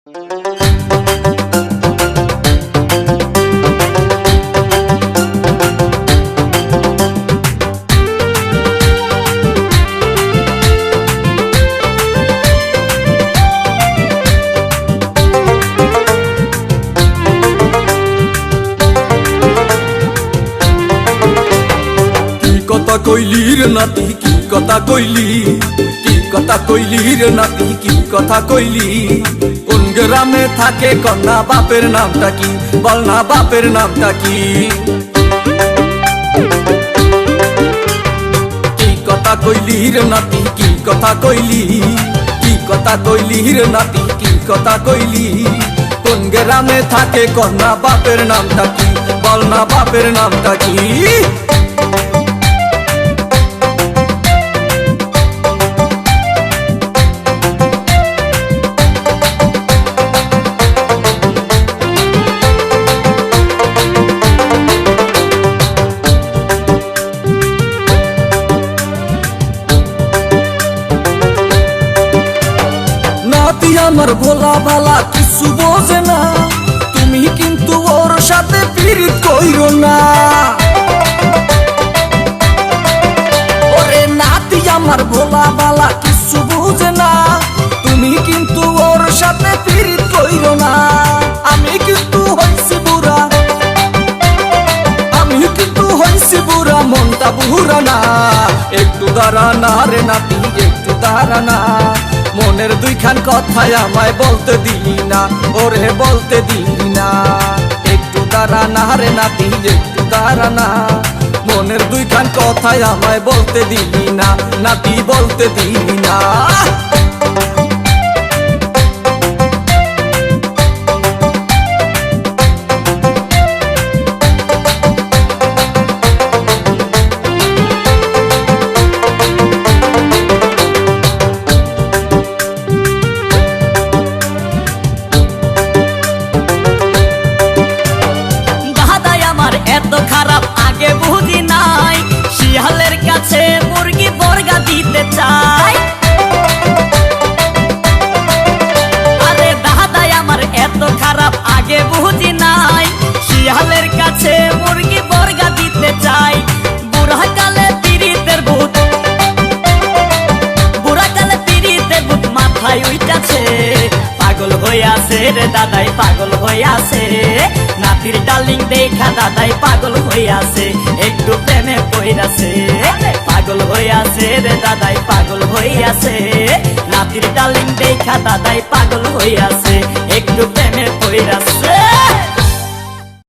কথা কইলি রে নাতি কি কথা কইলি, কি কথা কইলি রে নাতি কি কথা কইলি। কোন গ্রামে থাকে কন্যা বাপের নামটা কি, বল না বাপের নামটা কি। কি কথা কইলি রে নাতি কি কথা কইলি, কি কথা কইলি রে নাতি কি কথা কইলি। কোন গ্রামে থাকে কন্যা বাপের নামটা কি, বল না বাপের নামটা কি। নাতি আমার ভোলা ভালা কিছু বোঝে না, তুমি কিন্তু ওর সাথে পীড়িত কইরো না। ওরে নাতি আমার ভোলা ভালা কিছু বোঝে না, তুমি কিন্তু ওর সাথে পীড়িত কইরো না। আমি কিন্তু হইছি বুড়া, আমি কিন্তু হইছি বুড়া, মনটা বুড়া না। একটু দাঁড়া না রে নাতি একটু দাঁড়া না, মনের দুইখান কথাই আমায় বলতে দিলি না, ওরে বলতে দিলি না। একটু দাঁড়া না রে নাতি একটু দাঁড়া না, মনের দুইখান কথাই আমায় বলতে দিলি না, নাতি বলতে দিলি না। এত খারাপ আগে বুঝি নাই, শিয়ালের কাছে মুরগি বর্গা দিতে চাই। আরে দাদাই আমার এত খারাপ আগে বুঝি নাই, শিয়ালের কাছে মুরগি বর্গা দিতে চাই। বুড়া কালে পীড়িতের ভূত, বুড়া কালে পীড়িতের ভূত মাথায় উইটাছে। পাগল হইয়াছে রে দাদাই পাগল হইয়াছে, নাতির ডার্লিং দেখা দাদাই পাগল হইয়াছে, একটু প্রেমে পইরাছে। পাগল হইয়াছে রে দাদাই পাগল হইয়াছে, নাতির ডার্লিং দেখা দাদাই পাগল হইয়াছে।